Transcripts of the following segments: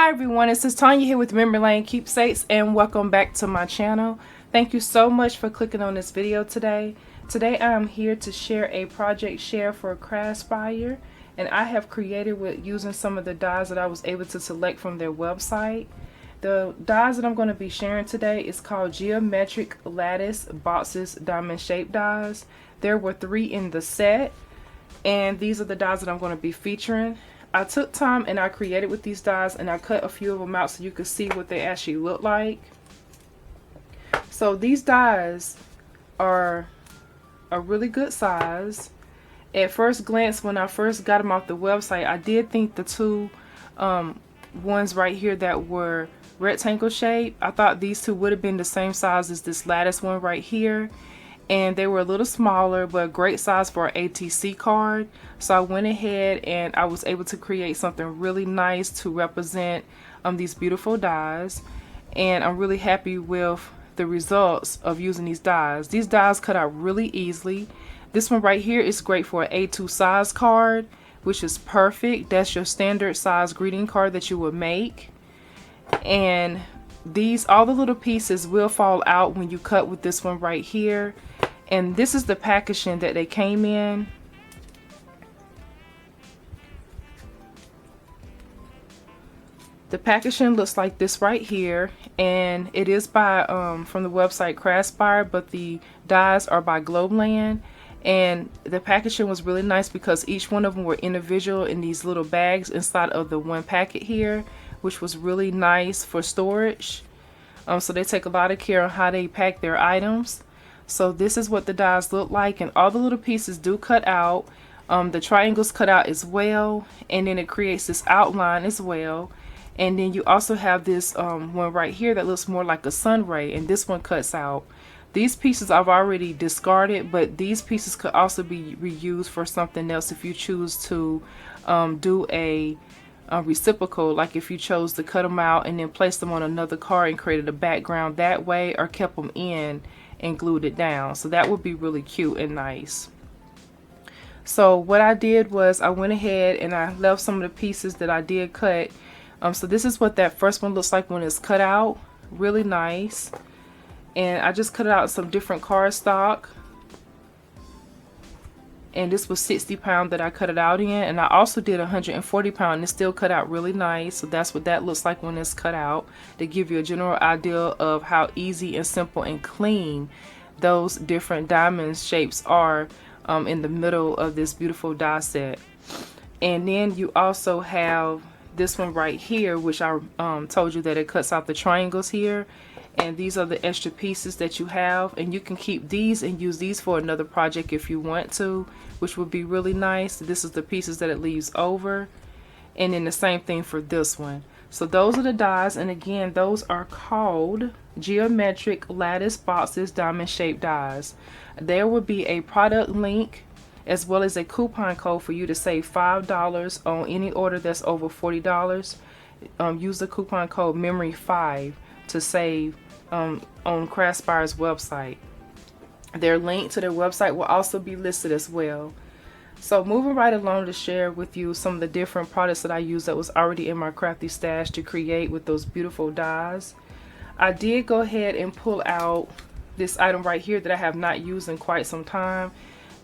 Hi everyone, it's Tanya here with Memory Lane Keepsakes, and welcome back to my channel. Thank you so much for clicking on this video today. Today I am here to share a project share for Craspire, and I have created with using some of the dies that I was able to select from their website. The dies that I'm going to be sharing today is called Geometric Lattice Boxes Diamond Shaped dies. There were 3 in the set, and these are the dies that I'm going to be featuring. I took time and I created with these dies, and I cut a few of them out so you could see what they actually look like. So these dies are a really good size. At first glance, when I first got them off the website, I did think the two ones right here that were rectangle shape, I thought these two would have been the same size as this lattice one right here. And they were a little smaller, but a great size for an ATC card. So I went ahead and I was able to create something really nice to represent these beautiful dies. And I'm really happy with the results of using these dies. These dies cut out really easily. This one right here is great for an A2 size card, which is perfect. That's your standard size greeting card that you would make. And these, all the little pieces will fall out when you cut with this one right here. And this is the packaging that they came in. The packaging looks like this right here, and it is by from the website Craspire, but the dies are by Globeland. And the packaging was really nice because each one of them were individual in these little bags inside of the one packet here, which was really nice for storage. So they take a lot of care on how they pack their items. So this is what the dies look like, and all the little pieces do cut out. The triangles cut out as well, and then it creates this outline as well. And then you also have this one right here that looks more like a sun ray, and this one cuts out. These pieces I've already discarded, but these pieces could also be reused for something else if you choose to do a reciprocal, like if you chose to cut them out and then place them on another card and created a background that way, or kept them in and glued it down. So that would be really cute and nice. So what I did was I went ahead and I left some of the pieces that I did cut. So this is what that first one looks like when it's cut out. Really nice. And I just cut out some different cardstock. And this was 60 pound that I cut it out in, and I also did 140 pound, and it still cut out really nice. So that's what that looks like when it's cut out, to give you a general idea of how easy and simple and clean those different diamond shapes are in the middle of this beautiful die set. And then you also have this one right here, which I told you that it cuts out the triangles here. And these are the extra pieces that you have, and you can keep these and use these for another project if you want to, which would be really nice. This is the pieces that it leaves over, and then the same thing for this one. So those are the dies, and again, those are called Geometric Lattice Boxes Diamond Shaped Dies. There will be a product link as well as a coupon code for you to save $5 on any order that's over $40. Use the coupon code MEMORY5 to save on Craspire's website. Their link to their website will also be listed as well. So moving right along to share with you some of the different products that I use that was already in my crafty stash to create with those beautiful dies. I did go ahead and pull out this item right here that I have not used in quite some time.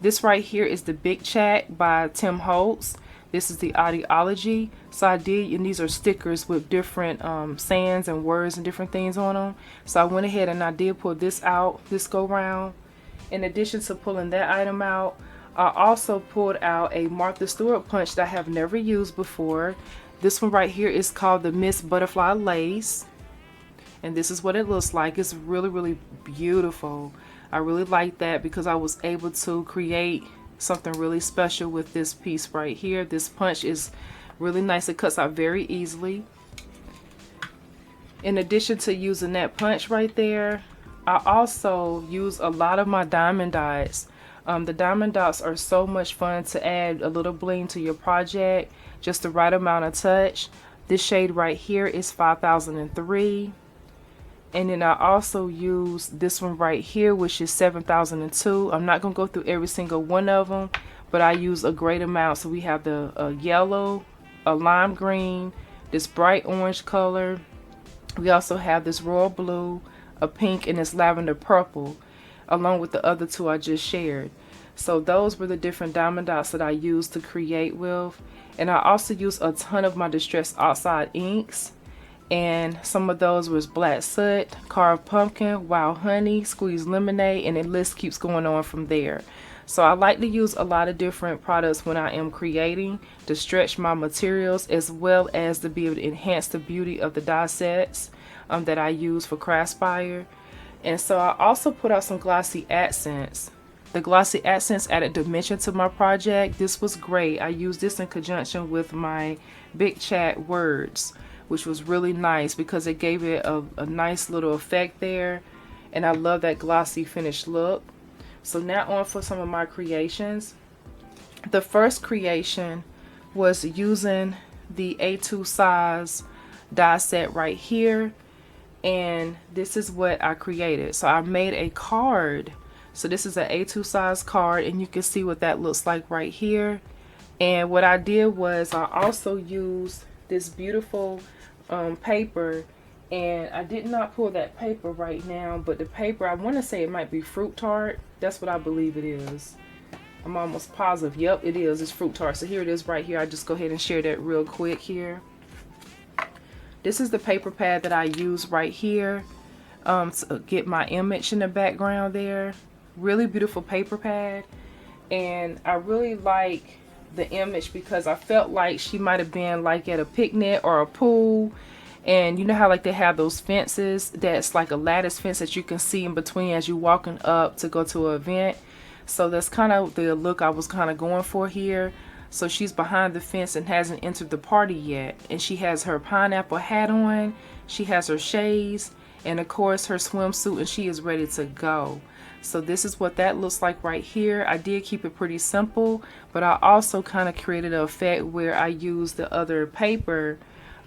This right here is the Big Chat by Tim Holtz. This is the ideology. So I did, and these are stickers with different sayings and words and different things on them. So I went ahead and I did pull this out this go round. In addition to pulling that item out, I also pulled out a Martha Stewart punch that I have never used before. This one right here is called the Miss Butterfly Lace. And this is what it looks like. It's really, really beautiful. I really like that because I was able to create something really special with this piece right here. This punch is really nice. It cuts out very easily. In addition to using that punch right there, I also use a lot of my diamond dots. The diamond dots are so much fun to add a little bling to your project, just the right amount of touch. This shade right here is 5003. And then I also use this one right here, which is 7002. I'm not going to go through every single one of them, but I use a great amount. So we have the yellow, a lime green, this bright orange color. We also have this royal blue, a pink, and this lavender purple, along with the other two I just shared. So those were the different diamond dots that I used to create with. And I also used a ton of my Distress Oxide inks. And some of those was Black Soot, Carved Pumpkin, Wild Honey, Squeezed Lemonade, and the list keeps going on from there. So I like to use a lot of different products when I am creating to stretch my materials, as well as to be able to enhance the beauty of the die sets that I use for Craspire. And so I also put out some glossy accents. The glossy accents added dimension to my project. This was great. I used this in conjunction with my Big Chat words, which was really nice because it gave it a nice little effect there. And I love that glossy finished look. So now on for some of my creations. The first creation was using the A2 size die set right here. And this is what I created. So I made a card. So this is an A2 size card, and you can see what that looks like right here. And what I did was I also used this beautiful paper, and I did not pull that paper right now, but the paper, I want to say it might be Fruit Tart. That's what I believe it is. I'm almost positive. Yep, it is. It's Fruit Tart. So here it is right here. I just go ahead and share that real quick here. This is the paper pad that I use right here to get my image in the background there. Really beautiful paper pad, and I really like the image because I felt like she might have been like at a picnic or a pool. And you know how like they have those fences that's like a lattice fence that you can see in between as you're walking up to go to an event. So that's kind of the look I was kind of going for here. So she's behind the fence and hasn't entered the party yet, and she has her pineapple hat on, she has her shades, and of course her swimsuit, and she is ready to go. So this is what that looks like right here. I did keep it pretty simple, but I also kind of created an effect where I used the other paper,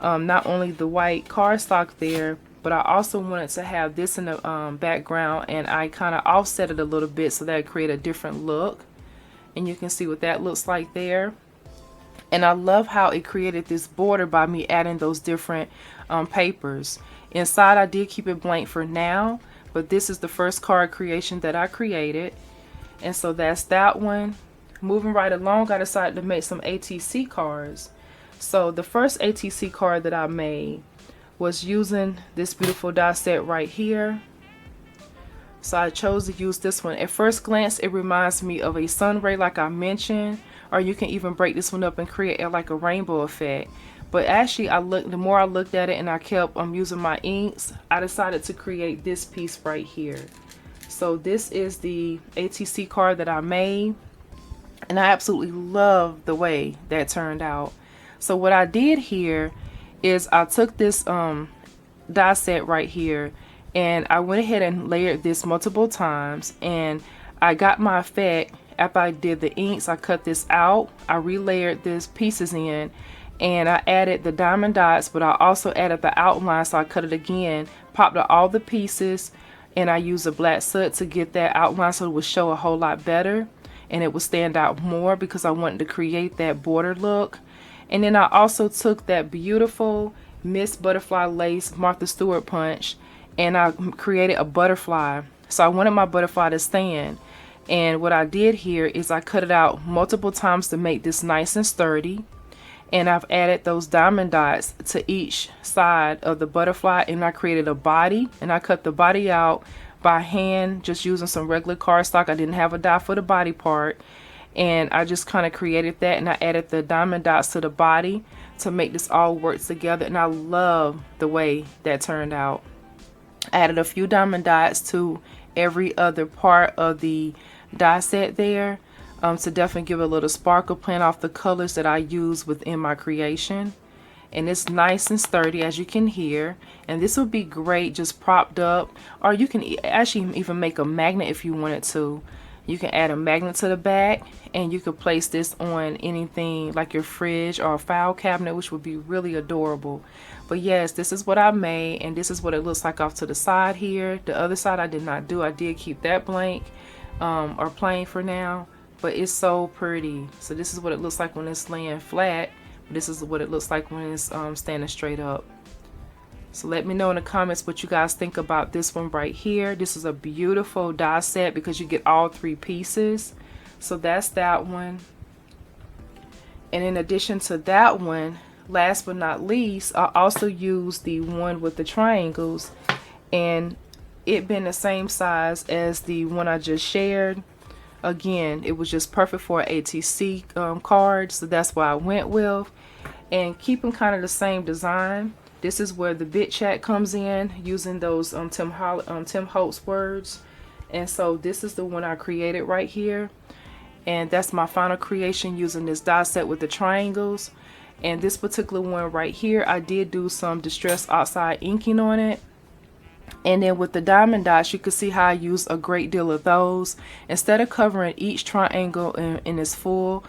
not only the white cardstock there, but I also wanted to have this in the background, and I kind of offset it a little bit so that it created a different look. And you can see what that looks like there. And I love how it created this border by me adding those different papers. Inside I did keep it blank for now, but this is the first card creation that I created. And so that's that one. Moving right along, I decided to make some ATC cards. So the first ATC card that I made was using this beautiful die set right here. So I chose to use this one. At first glance, it reminds me of a sun ray like I mentioned, or you can even break this one up and create like a rainbow effect. But actually, the more I looked at it and I kept using my inks, I decided to create this piece right here. So this is the ATC card that I made, and I absolutely love the way that turned out. So what I did here is I took this die set right here, and I went ahead and layered this multiple times, and I got my effect. After I did the inks, I cut this out, I relayered these pieces in, and I added the diamond dots, but I also added the outline, so I cut it again, popped out all the pieces, and I used a black soot to get that outline so it would show a whole lot better and it would stand out more because I wanted to create that border look. And then I also took that beautiful Miss Butterfly Lace Martha Stewart punch, and I created a butterfly. So I wanted my butterfly to stand, and what I did here is I cut it out multiple times to make this nice and sturdy. And I've added those diamond dots to each side of the butterfly, and I created a body, and I cut the body out by hand just using some regular cardstock. I didn't have a die for the body part, and I just kind of created that, and I added the diamond dots to the body to make this all work together, and I love the way that turned out. I added a few diamond dots to every other part of the die set there, to definitely give a little sparkle, playing off the colors that I use within my creation. And it's nice and sturdy, as you can hear, and this would be great just propped up, or you can actually even make a magnet if you wanted to. You can add a magnet to the back, and you could place this on anything like your fridge or a file cabinet, which would be really adorable. But yes, this is what I made, and this is what it looks like off to the side here. The other side I did not do. I did keep that blank or plain for now, but it's so pretty. So this is what it looks like when it's laying flat. This is what it looks like when it's standing straight up. So let me know in the comments what you guys think about this one right here. This is a beautiful die set because you get all 3 pieces. So that's that one. And in addition to that one, last but not least, I also used the one with the triangles, and it being the same size as the one I just shared. Again, it was just perfect for ATC cards, so that's why I went with. And keeping kind of the same design, this is where the bit chat comes in, using those Tim Holtz words. And so this is the one I created right here. And that's my final creation using this die set with the triangles. And this particular one right here, I did do some distress oxide inking on it. And then with the diamond dots, you can see how I use a great deal of those. Instead of covering each triangle in its full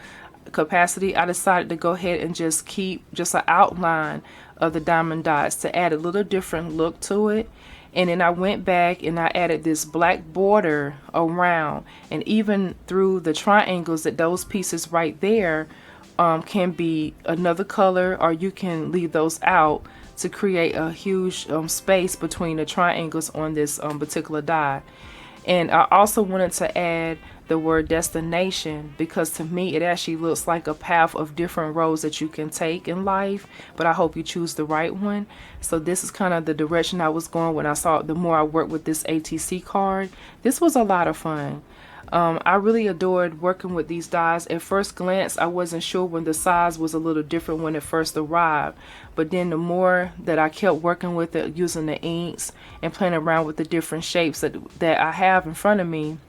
capacity, I decided to go ahead and just keep just an outline of the diamond dots to add a little different look to it. And then I went back and I added this black border around, and even through the triangles, that those pieces right there can be another color, or you can leave those out to create a huge space between the triangles on this particular die. And I also wanted to add the word destination, because to me it actually looks like a path of different roads that you can take in life, but I hope you choose the right one. So this is kind of the direction I was going when I saw the more I worked with this ATC card. This was a lot of fun. I really adored working with these dies. At first glance, I wasn't sure when the size was a little different when it first arrived, but then the more that I kept working with it, using the inks and playing around with the different shapes that I have in front of me,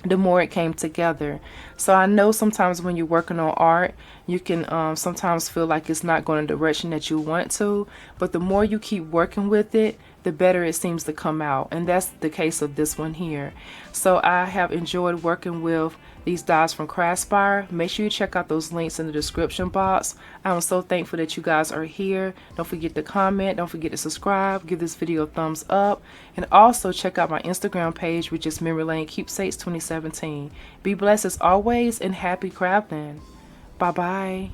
the more it came together. So I know sometimes when you're working on art, you can sometimes feel like it's not going in the direction that you want to, but the more you keep working with it, the better it seems to come out. And that's the case of this one here. So I have enjoyed working with these dies from Craspire. Make sure you check out those links in the description box. I'm so thankful that you guys are here. Don't forget to comment, don't forget to subscribe, give this video a thumbs up, and also check out my Instagram page, which is Memory Lane Keepsakes 2017. Be blessed as always, and happy crafting. Bye bye.